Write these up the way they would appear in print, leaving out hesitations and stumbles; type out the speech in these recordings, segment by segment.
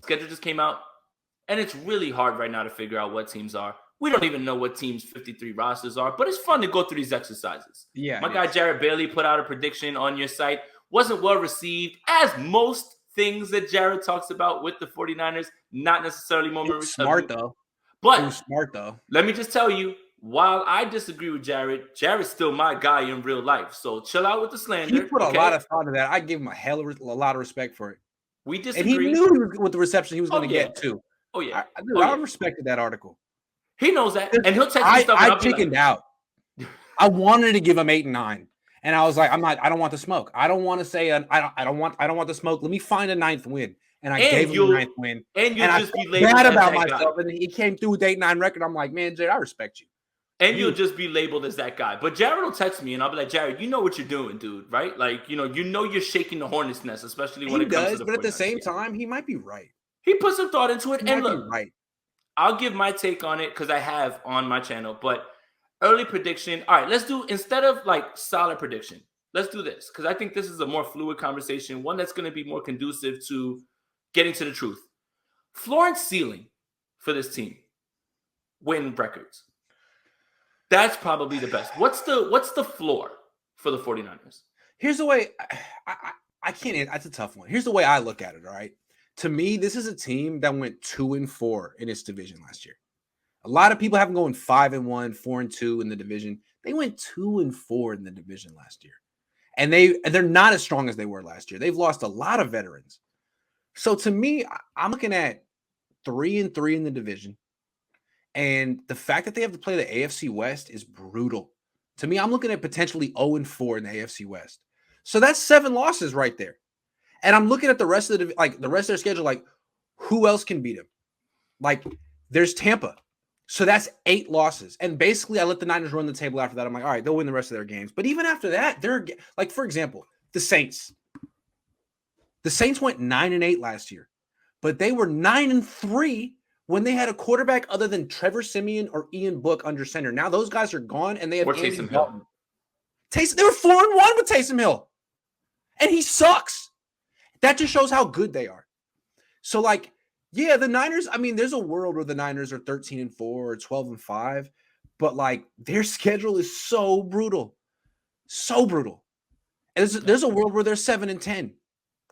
Schedule just came out, and it's really hard right now to figure out what teams are. We don't even know what teams' 53 rosters are, but it's fun to go through these exercises. Yeah, my guy Jared Bailey put out a prediction on your site. Wasn't well received, as most things that Jared talks about with the 49ers, not necessarily smart though. But it was smart though. Let me just tell you, while I disagree with Jared's still my guy in real life. So chill out with the slander. He put a lot of thought into that. I give him a lot of respect for it. We disagree. And he knew with the reception he was going to get too. Oh yeah, I respected that article. He knows that, and he'll text me stuff. I chickened out. I wanted to give him 8 and 9, and I was like, I don't want the smoke. I don't want to say I don't want the smoke. Let me find a 9th win, and I gave him the 9th win. And you'll just be labeled bad about myself. And he came through with 8-9 record. I'm like, man, Jared, I respect you. And you'll just be labeled as that guy. But Jared will text me, and I'll be like, Jared, you know what you're doing, dude, right? Like, you know you're shaking the hornet's nest, especially when it comes to the 49ers. But at the same time, he might be right. He put some thought into it, and look, right. I'll give my take on it because I have on my channel. But early prediction, all right, let's do, instead of like solid prediction, let's do this because I think this is a more fluid conversation, one that's going to be more conducive to getting to the truth. Floor and ceiling for this team, win records. That's probably the best. What's the floor for the 49ers? Here's the way I can't. That's a tough one. Here's the way I look at it. All right. To me, this is a team that went 2-4 in its division last year. A lot of people have them going 5-1, 4-2 in the division. They went 2-4 in the division last year, and they're not as strong as they were last year. They've lost a lot of veterans. So to me, I'm looking at 3-3 in the division. And the fact that they have to play the AFC West is brutal. To me, I'm looking at potentially 0-4 in the AFC West. So that's 7 losses right there. And I'm looking at the rest of their schedule, like who else can beat them? Like there's Tampa. So that's 8 losses. And basically I let the Niners run the table after that. I'm like, all right, they'll win the rest of their games. But even after that, they're like, for example, the Saints. The Saints went 9-8 last year, but they were 9-3 when they had a quarterback other than Trevor Siemian or Ian Book under center. Now those guys are gone, and they have Taysom Hill. They were 4-1 with Taysom Hill, and he sucks. That just shows how good they are. So, like, yeah, the Niners. I mean, there's a world where the Niners are 13-4 or 12-5, but like their schedule is so brutal, so brutal. And there's a world where they're 7-10.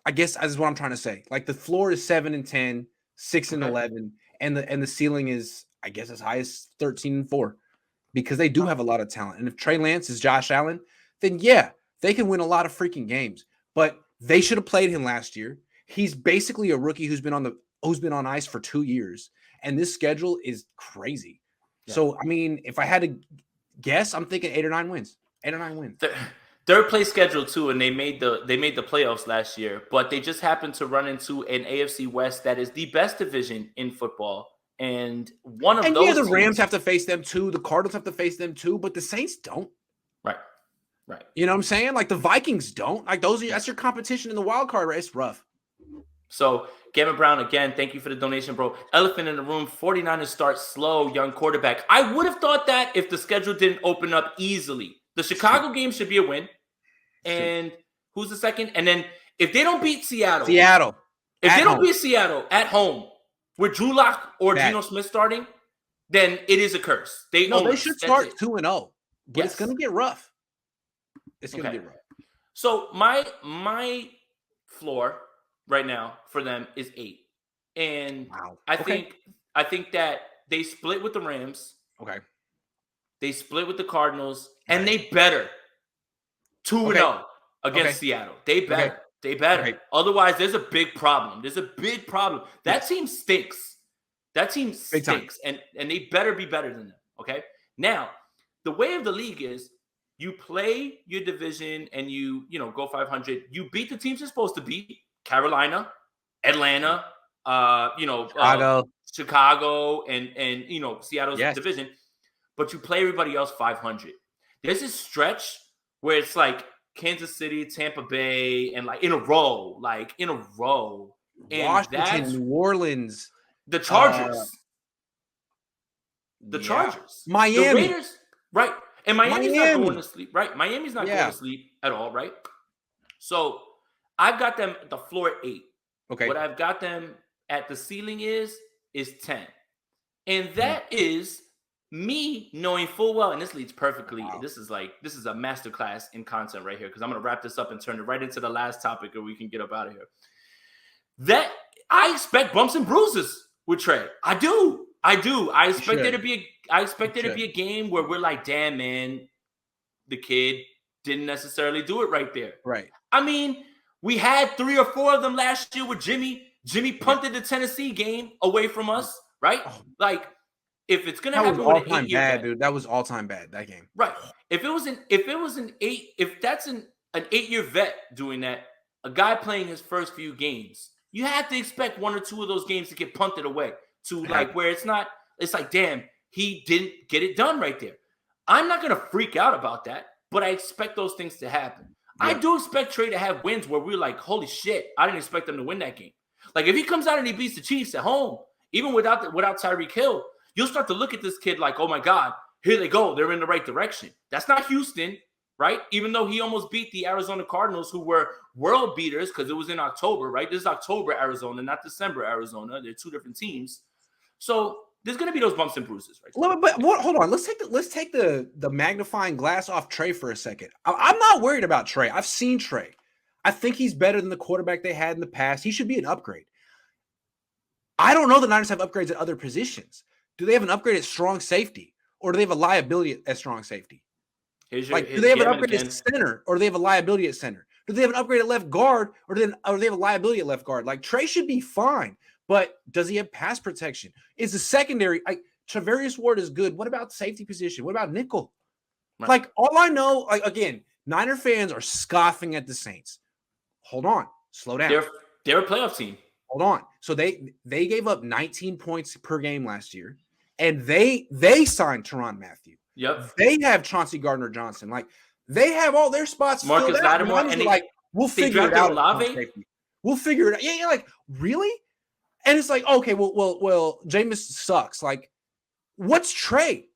I guess that's what I'm trying to say. Like the floor is 7-10, 6-11. And the ceiling is, I guess, as high as 13-4 because they do have a lot of talent. And if Trey Lance is Josh Allen, then yeah, they can win a lot of freaking games. But they should have played him last year. He's basically a rookie who's been on ice for 2 years, and this schedule is crazy. Yeah. So I mean, if I had to guess, I'm thinking 8 or 9 wins. 8 or 9 wins. Third place schedule too, and they made the playoffs last year, but they just happened to run into an AFC West that is the best division in football, and one of those. The Rams have to face them too. The Cardinals have to face them too, but the Saints don't. Right. You know what I'm saying? Like the Vikings don't. Like that's your competition in the wild card race. It's rough. So Gavin Brown, again, thank you for the donation, bro. Elephant in the room, 49ers start slow, young quarterback. I would have thought that if the schedule didn't open up easily. The Chicago game should be a win. And who's the second? And then if they don't beat Seattle. If they don't beat Seattle at home with Drew Lock or Geno Smith starting, then it is a curse. They should start 2-0. But it's going to get rough. It's going to get rough. So my floor right now for them is 8. And I think that they split with the Rams. Okay. They split with the Cardinals, and they better 2-0 against Seattle. They better. Okay. They better. Okay. Otherwise, there's a big problem. That team stinks. And they better be better than them. Okay. Now, the way of the league is you play your division and you go 500. You beat the teams you're supposed to beat: Carolina, Atlanta, Chicago, and Seattle's division. But you play everybody else 500. There's this stretch where it's like Kansas City, Tampa Bay, and in a row. And Washington, New Orleans. The Chargers. Chargers. Miami. The Raiders. Right. And Miami's not going to sleep. Right. Miami's not going to sleep at all. Right. So I've got them at the floor at 8. Okay. What I've got them at the ceiling is 10. And that is me knowing full well, and this leads perfectly. Wow. This is a masterclass in content right here, because I'm going to wrap this up and turn it right into the last topic, or we can get up out of here. That I expect bumps and bruises with Trey. I do. I expect there to be a game where we're like, damn, man, the kid didn't necessarily do it right there. Right. I mean, we had 3 or 4 of them last year with Jimmy. Jimmy punted the Tennessee game away from us, right? Like, if it's gonna happen with an 8-year bad, dude. That was all time bad, that game. Right. If that's an 8-year vet doing that, a guy playing his first few games, you have to expect 1 or 2 of those games to get punted away to like where it's like, damn, he didn't get it done right there. I'm not gonna freak out about that, but I expect those things to happen. Yeah. I do expect Trey to have wins where we're like, holy shit, I didn't expect them to win that game. Like, if he comes out and he beats the Chiefs at home, even without Tyreek Hill, you'll start to look at this kid like, oh my God, here they go. They're in the right direction. That's not Houston, right? Even though he almost beat the Arizona Cardinals, who were world beaters because it was in October, right? This is October Arizona, not December Arizona. They're 2 different teams. So there's going to be those bumps and bruises, right? But hold on. Let's take the magnifying glass off Trey for a second. I'm not worried about Trey. I've seen Trey. I think he's better than the quarterback they had in the past. He should be an upgrade. I don't know the Niners have upgrades at other positions. Do they have an upgrade at strong safety, or do they have a liability at strong safety? Do they have an upgrade at center, or do they have a liability at center? Do they have an upgrade at left guard, or do they have a liability at left guard? Like, Trey should be fine, but does he have pass protection? Is the secondary Travarius Ward is good? What about safety position? What about nickel? Right. Like, all I know, like, again, Niner fans are scoffing at the Saints. Hold on, slow down. They're a playoff team. Hold on. So they gave up 19 points per game last year, and they signed Tyrann Mathieu. Yep. They have Chauncey Gardner-Johnson. Like, they have all their spots Marcus filled out. Lattimore, and like, we'll figure it out. We'll figure it out. Yeah, like, really? And it's like, okay, well, Jameis sucks. Like, what's Trey?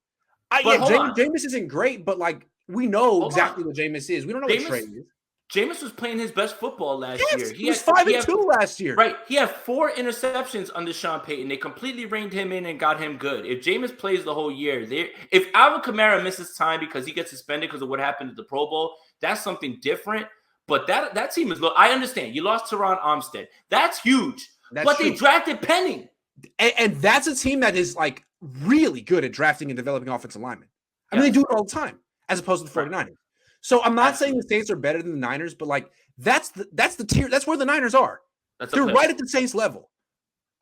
Jameis isn't great, but like, we know exactly what Jameis is. We don't know what Trey is. Jameis was playing his best football last year. He was 5-2 last year. Right. He had 4 interceptions under Sean Payton. They completely reined him in and got him good. If Jameis plays the whole year, if Alvin Kamara misses time because he gets suspended because of what happened at the Pro Bowl, that's something different. But that team is low. I understand. You lost Teron Armstead. That's huge. They drafted Penning. And that's a team that is like really good at drafting and developing offensive linemen. I mean, they do it all the time, as opposed to the 49ers. Right. So I'm not saying the Saints are better than the Niners, but like that's the tier. That's where the Niners are. They're right at the Saints level.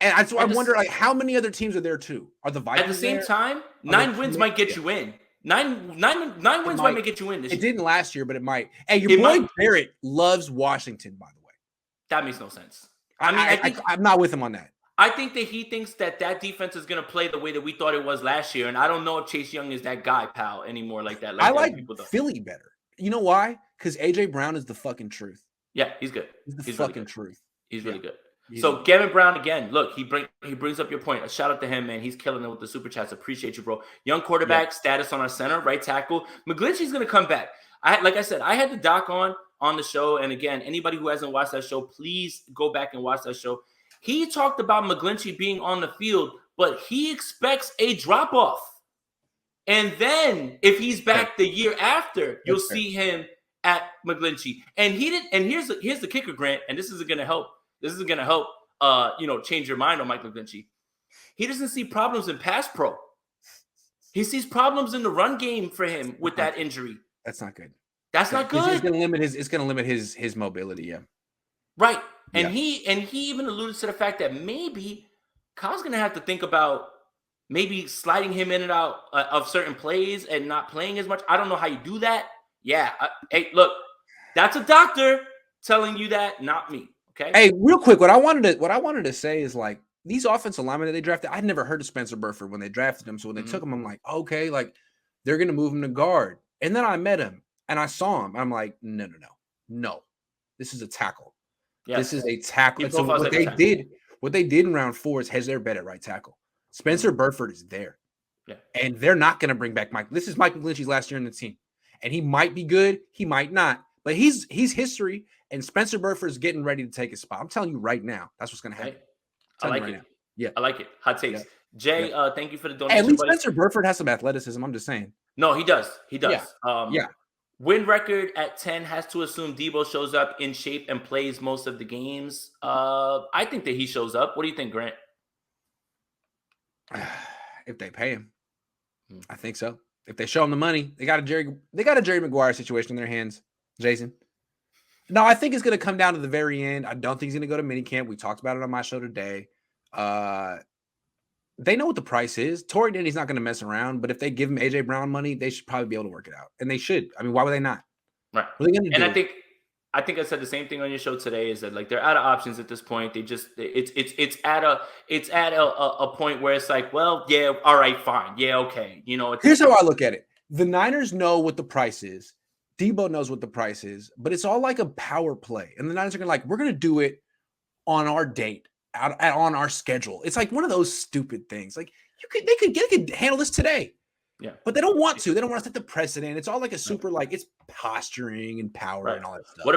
And I wonder, like, how many other teams are there too? Are the Vikings at the same there? time? 9 wins might get you in. Nine wins might get you in this year. It didn't last year, but it might. Hey, your boy Barrett loves Washington, by the way. That makes no sense. I'm not with him on that. I think that he thinks that defense is going to play the way that we thought it was last year, and I don't know if Chase Young is that guy, pal, anymore like that. I like Philly better. You know why? Because AJ Brown is the fucking truth. Yeah, he's good. He's the fucking truth. He's really good. So Gavin Brown, again, look, he brings up your point. A shout out to him, man. He's killing it with the super chats. Appreciate you, bro. Young quarterback status on our center, right tackle. McGlinchey's going to come back. Like I said, I had the doc on the show, and again, anybody who hasn't watched that show, please go back and watch that show. He talked about McGlinchey being on the field, but he expects a drop-off. And then if he's back the year after, you'll see him at McGlinchey. And here's the kicker, Grant, and this isn't going to help. This isn't going to help change your mind on Mike McGlinchey. He doesn't see problems in pass pro. He sees problems in the run game for him with that injury. That's not good. That's not good. It's going to limit his mobility, yeah. Right. And he even alluded to the fact that maybe Kyle's going to have to think about maybe sliding him in and out of certain plays and not playing as much. I don't know how you do that. Yeah. Hey, look, that's a doctor telling you that, not me. Okay. Hey, real quick, what I wanted to say is, like, these offensive linemen that they drafted, I'd never heard of Spencer Burford when they drafted him. So when they took him, I'm like, okay, like, they're going to move him to guard. And then I met him and I saw him. I'm like, no. This is a tackle. Yes. This is a tackle. So what they did in round 4 is has their bet at right tackle. Spencer Burford is there. Yeah. And they're not going to bring back Mike. This is Mike McGlinchey's last year in the team. And he might be good. He might not. But he's history. And Spencer Burford is getting ready to take his spot. I'm telling you right now, that's what's going to happen. I telling you like right it. now. Yeah. I like it. Hot Yeah. takes. Jay, Yep. thank you for the Hey, at donation, least buddy. Spencer Burford has some athleticism. I'm just saying. No, he does. He Yeah. does. Yeah. Win record at 10 has to assume Debo shows up in shape and plays most of the games. I think that he shows up. What do you think, Grant? If they pay him, Hmm. I think so. If they show him the money, they got a Jerry Maguire situation in their hands, Jason. No, I think it's going to come down to the very end. I don't think he's going to go to minicamp. We talked about it on my show today. They know what the price is. Torrey Denny's not going to mess around, but if they give him AJ Brown money, they should probably be able to work it out. And they should. I mean, why would they not? Right. What are they going to And do? I think I said the same thing on your show today. Is that like they're out of options at this point? They just it's at a point where it's like, well, yeah, all right, fine, yeah, okay. You know, Here's how I look at it: the Niners know what the price is. Debo knows what the price is, but it's all like a power play, and the Niners are going to we're going to do it on our date, on our schedule. It's like one of those stupid things. Like they could handle this today. Yeah. But they don't want to. They don't want to set the precedent. It's all like a super it's posturing and power and all that stuff. What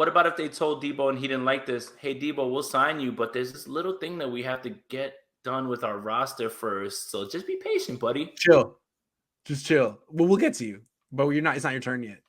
about if they told Debo and he didn't like this? Hey Debo, we'll sign you, but there's this little thing that we have to get done with our roster first. So just be patient, buddy. Chill. Just chill. Well, we'll get to you. But it's not your turn yet.